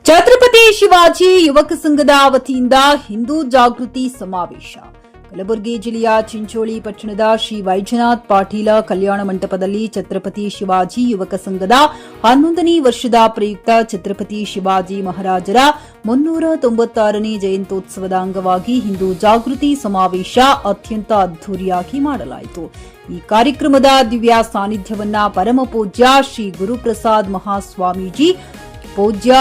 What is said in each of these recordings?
ಛತ್ರಪತಿ ಶಿವಾಜಿ ಯುವಕ ಸಂಘದ ವತಿಯಿಂದ ಹಿಂದೂ ಜಾಗೃತಿ ಸಮಾವೇಶ. ಕಲಬುರಗಿ ಜಿಲ್ಲೆಯ ಚಿಂಚೋಳಿ ಪಟ್ಟಣದ ಶ್ರೀ ವೈಜನಾಥ್ ಪಾಟೀಲ ಕಲ್ಯಾಣ ಮಂಟಪದಲ್ಲಿ ಛತ್ರಪತಿ ಶಿವಾಜಿ ಯುವಕ ಸಂಘದ 11ನೇ ವರ್ಷದ ಪ್ರಯುಕ್ತ ಛತ್ರಪತಿ ಶಿವಾಜಿ ಮಹಾರಾಜರ 396ನೇ ಜಯಂತ್ಯೋತ್ಸವದ ಅಂಗವಾಗಿ ಹಿಂದೂ ಜಾಗೃತಿ ಸಮಾವೇಶ ಅತ್ಯಂತ ಅದ್ದೂರಿಯಾಗಿ ಮಾಡಲಾಯಿತು. ಈ ಕಾರ್ಯಕ್ರಮದ ದಿವ್ಯ ಸಾನ್ನಿಧ್ಯವನ್ನ ಪರಮ ಪೂಜ್ಯ ಶ್ರೀ ಗುರುಪ್ರಸಾದ್ ಮಹಾಸ್ವಾಮೀಜಿ, ಪೂಜ್ಯ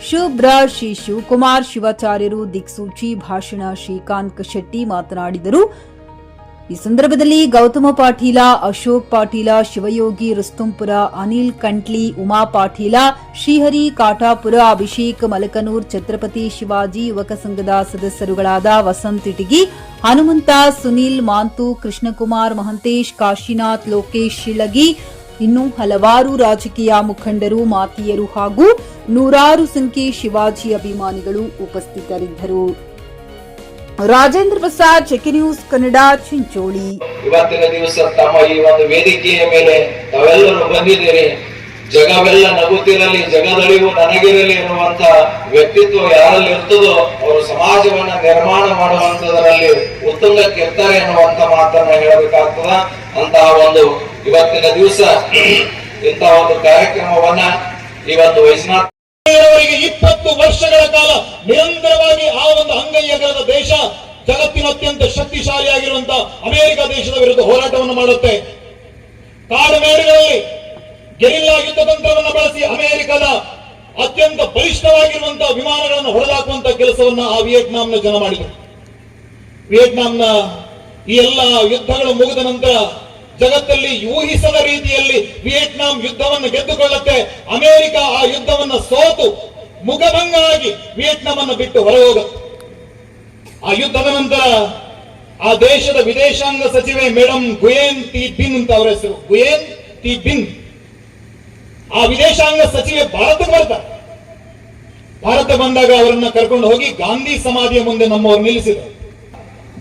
ಶುಭ್ರ ಶ್ರೀ ಶಿವಕುಮಾರ್ ಶಿವಾಚಾರ್ಯರು ದಿಕ್ಸೂಚಿ ಭಾಷಣ ಶ್ರೀಕಾಂತ್ ಶೆಟ್ಟಿ ಮಾತನಾಡಿದರು. ಈ ಸಂದರ್ಭದಲ್ಲಿ ಗೌತಮ ಪಾಟೀಲ, ಅಶೋಕ್ ಪಾಟೀಲ, ಶಿವಯೋಗಿ ರುಸ್ತುಂಪುರ, ಅನಿಲ್ ಕಂಟ್ಲಿ, ಉಮಾ ಪಾಟೀಲ, ಶ್ರೀಹರಿ ಕಾಟಾಪುರ, ಅಭಿಷೇಕ್ ಮಲಕನೂರ್, ಛತ್ರಪತಿ ಶಿವಾಜಿ ಯುವಕ ಸಂಘದ ಸದಸ್ಯರುಗಳಾದ ವಸಂತ್ ಇಟಗಿ, ಹನುಮಂತ, ಸುನೀಲ್ ಮಾಂತು, ಕೃಷ್ಣಕುಮಾರ್ ಮಹಂತೇಶ್, ಕಾಶಿನಾಥ್, ಲೋಕೇಶ್ ಶಿಳಗಿ, ಇನ್ನೂ ಹಲವಾರು ರಾಜಕೀಯ ಮುಖಂಡರು, ಮಾತೆಯರು ಹಾಗೂ ನೂರಾರು ಸಂಖ್ಯೆ ಶಿವಾಜಿ ಅಭಿಮಾನಿಗಳು ಉಪಸ್ಥಿತರಿದ್ದರು. Rajendra Prasad, check news Kannada, Chincholi. ಇವತ್ತಿನ ದಿವಸ ತಮ್ಮ ಈ ಒಂದು ವೇದಿಕೆಯ ಮೇಲೆ ತಾವೆಲ್ಲರೂ ಬಂದಿದ್ದೀರಿ. ಜಗವೆಲ್ಲ ನಗುತ್ತಿರಲಿ, ಜಗದಳಿವು ನನಗಿರಲಿ ಎನ್ನುವಂತ ವ್ಯಕ್ತಿತ್ವ ಯಾರಲ್ಲಿ ಇರ್ತದೋ ಅವರು ಸಮಾಜವನ್ನ ನಿರ್ಮಾಣ ಮಾಡುವಂತದರಲ್ಲಿ ಉತ್ತುಂಗಕ್ಕಿರ್ತಾರೆ ಎನ್ನುವಂತ ಮಾತನ್ನ ಹೇಳಬೇಕಾಗ್ತದ. ಅಂತಹ ಒಂದು ಇವತ್ತಿನ ದಿವಸ ಇಂತಹ ಒಂದು ಕಾರ್ಯಕ್ರಮವನ್ನ ಇವತ್ತು ವೈಜನಾಥ್ 20 ವರ್ಷಗಳ ಕಾಲ ನಿರಂತರವಾಗಿ ಆ ಒಂದು ಅಂಗೈಯಗಲದ ದೇಶ, ಜಗತ್ತಿನ ಅತ್ಯಂತ ಶಕ್ತಿಶಾಲಿಯಾಗಿರುವಂತಹ ಅಮೆರಿಕ ದೇಶದ ವಿರುದ್ಧ ಹೋರಾಟವನ್ನು ಮಾಡುತ್ತೆ. ಕಾಡುಮೇಡುಗಳಲ್ಲಿ ಗೆರಿಲ್ಲಾ ಯುದ್ಧ ತಂತ್ರವನ್ನು ಬಳಸಿ ಅಮೆರಿಕದ ಅತ್ಯಂತ ಬಲಿಷ್ಠವಾಗಿರುವಂತಹ ವಿಮಾನಗಳನ್ನು ಹೊಡೆದಾಕುವಂತ ಕೆಲಸವನ್ನ ಆ ವಿಯೆಟ್ನಾಂನ ಜನ ಮಾಡಿದರು. ವಿಯೆಟ್ನಾಂನ ಈ ಎಲ್ಲ ಯುದ್ಧಗಳು ಮುಗಿದ ನಂತರ ಜಗತ್ತಲ್ಲಿ ಊಹಿಸದ ರೀತಿಯಲ್ಲಿ ವಿಯೆಟ್ನಾಂ ಯುದ್ಧವನ್ನು ಗೆದ್ದುಕೊಳ್ಳುತ್ತೆ. ಅಮೆರಿಕ ಆ ಯುದ್ಧವನ್ನು ಸೋತು ಮುಖಭಂಗ ಆಗಿ ವಿಯೆಟ್ನಾಂ ಅನ್ನು ಬಿಟ್ಟು ಹೊರಹೋಗುತ್ತೆ. ಆ ಯುದ್ಧದ ನಂತರ ಆ ದೇಶದ ವಿದೇಶಾಂಗ ಸಚಿವೆ ಮೇಡಮ್ ಗುಯೆನ್ ಟಿ ಬಿನ್ ಅಂತ ಅವರ ಹೆಸರು, ಗುಯೆನ್ ಟಿ ಬಿನ್. ಆ ವಿದೇಶಾಂಗ ಸಚಿವೆ ಭಾರತಕ್ಕೆ ಬರ್ತಾರೆ. ಭಾರತ ಬಂದಾಗ ಅವರನ್ನ ಕರ್ಕೊಂಡು ಹೋಗಿ ಗಾಂಧಿ ಸಮಾಧಿಯ ಮುಂದೆ ನಮ್ಮವರು ನಿಲ್ಲಿಸಿದರು.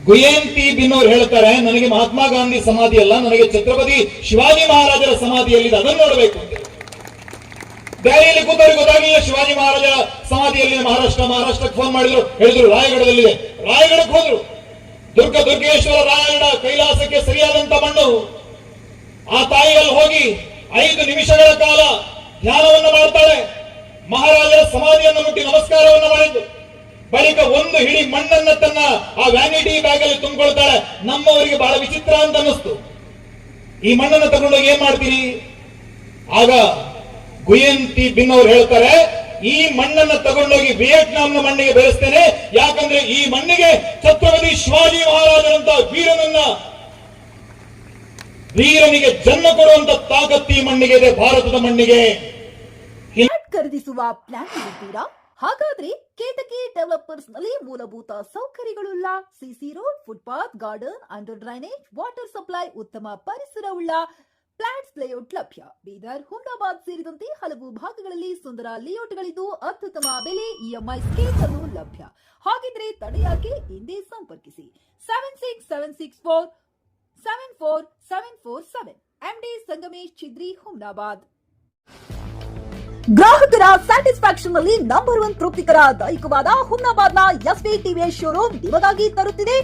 ಗುಯೆನ್ ಟಿ ಬಿನ್ ಅವರು ಹೇಳ್ತಾರೆ, ನನಗೆ ಮಹಾತ್ಮ ಗಾಂಧಿ ಸಮಾಧಿ ಅಲ್ಲ, ನನಗೆ ಛತ್ರಪತಿ ಶಿವಾಜಿ ಮಹಾರಾಜರ ಸಮಾಧಿಯಲ್ಲಿದೆ, ಅದನ್ನು ನೋಡಬೇಕು ಅಂತ. ದೆಹಲಿಯಲ್ಲಿ ಕೂತವ್ರಿಗೆ ಗೊತ್ತಾಗಲಿಲ್ಲ ಶಿವಾಜಿ ಮಹಾರಾಜರ ಸಮಾಧಿಯಲ್ಲಿ. ಮಹಾರಾಷ್ಟ್ರಕ್ಕೆ ಫೋನ್ ಮಾಡಿದ್ರು, ಹೇಳಿದ್ರು ರಾಯಗಢದಲ್ಲಿದೆ. ರಾಯಗಢಕ್ಕೆ ಹೋದ್ರು. ದುರ್ಗೇಶ್ವರ ರಾಯಗಢ ಕೈಲಾಸಕ್ಕೆ ಸರಿಯಾದಂತ ಮಣ್ಣು. ಆ ತಾಯಿಯಲ್ಲಿ ಹೋಗಿ 5 ನಿಮಿಷಗಳ ಕಾಲ ಧ್ಯಾನವನ್ನು ಮಾಡ್ತಾಳೆ. ಮಹಾರಾಜರ ಸಮಾಧಿಯನ್ನು ಮುಟ್ಟಿ ನಮಸ್ಕಾರವನ್ನು ಮಾಡಿದ್ದು. ಬಳಿಕ ಒಂದು ಹಿಡಿ ಮಣ್ಣನ್ನ ತನ್ನ ಆ ವ್ಯಾನಿಟಿ ಬ್ಯಾಗ್ ಅಲ್ಲಿ ತುಂಬಿಕೊಳ್ತಾಳೆ. ನಮ್ಮವರಿಗೆ ಬಹಳ ವಿಚಿತ್ರ ಅಂತ ಅನ್ನಿಸ್ತು. ಈ ಮಣ್ಣನ್ನು ತಗೊಂಡೋಗಿ ಏನ್ ಮಾಡ್ತೀರಿ? ಆಗ ಗುಯೆನ್ ಟಿ ಬಿನ್ ಅವರು ಹೇಳ್ತಾರೆ, ಈ ಮಣ್ಣನ್ನು ತಗೊಂಡೋಗಿ ವಿಯೆಟ್ನಾಂನ ಮಣ್ಣಿಗೆ ಬೆರೆಸ್ತೇನೆ. ಯಾಕಂದ್ರೆ ಈ ಮಣ್ಣಿಗೆ ಛತ್ರಪತಿ ಶಿವಾಜಿ ಮಹಾರಾಜರಂತ ವೀರನಿಗೆ ಜನ್ಮ ಕೊಡುವಂತ ತಾಕತ್ತು ಈ ಮಣ್ಣಿಗೆ ಇದೆ, ಭಾರತದ ಮಣ್ಣಿಗೆ. ಖರೀದಿಸುವ ಪ್ಲಾನ್ ಇದ್ದೀರಾ? ಹಾಗಾದ್ರೆ ಕೇತಕಿ ಡೆವಲಪರ್ಸ್ ನಲ್ಲಿ ಮೂಲಭೂತ ಸೌಕರ್ಯಗಳುಳ್ಳ CC road, footpath, garden, under drainage, water supply, ಉತ್ತಮ ಪರಿಸರವುಳ್ಳ ಫ್ಲಾಟ್ಸ್ ಲೇಔಟ್ ಲಭ್ಯ. ಬೀದರ್, ಹುಮ್ನಾಬಾದ್ ಸೇರಿದಂತೆ ಹಲವು ಭಾಗಗಳಲ್ಲಿ ಸುಂದರ ಲೇಔಟ್ಗಳಿದ್ದು ಅತ್ಯುತ್ತಮ ಬೆಲೆ, ಇಎಂಐ ಸ್ಕೀಮ್ಸ್ ಅನ್ನು ಲಭ್ಯ. ಹಾಗಿದ್ರೆ ತಡೆಯಾಕೆ? ಹಿಂದೆ ಸಂಪರ್ಕಿಸಿ 7676474747 MD ಸಂಗಮೇಶ್ ಚಿದ್ರಿ, ಹುಮ್ನಾಬಾದ್. ಗ್ರಾಹಕರ ಸ್ಯಾಟಿಸ್ಫ್ಯಾಕ್ಷನ್ ನಲ್ಲಿ ನಂಬರ್ 1 ತೃಪ್ತಿಕರ ದೈಹಿಕವಾದ ಹುಮ್ನಾಬಾದ್ನ ಎಸ್ವಿ ಟಿವಿಎಸ್ ಶೋರೂಮ್ ನಿಮಗಾಗಿ ತರುತ್ತಿದೆ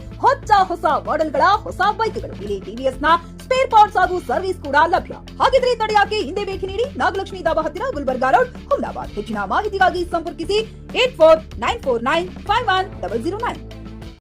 ಹೊಸ ಮಾಡೆಲ್ಗಳ ಹೊಸ ಬೈಕ್ಗಳು. ಇಲ್ಲಿ ಟಿವಿಎಸ್ ನ ಸ್ಪೇರ್ ಪಾರ್ಟ್ಸ್ ಹಾಗೂ ಸರ್ವಿಸ್ ಕೂಡ ಲಭ್ಯ. ಹಾಗಿದ್ರೆ ತಡೆಯಾಕೆ? ಹಿಂದೆ ಭೇಟಿ ನೀಡಿ. ನಾಗಲಕ್ಷ್ಮಿ ದಾಬಾ ಹತ್ತಿರ, ಗುಲ್ಬರ್ಗಾ ರೋಡ್, ಹುಮ್ನಾಬಾದ್. ಹೆಚ್ಚಿನ ಮಾಹಿತಿಗಾಗಿ ಸಂಪರ್ಕಿಸಿ 8494951009.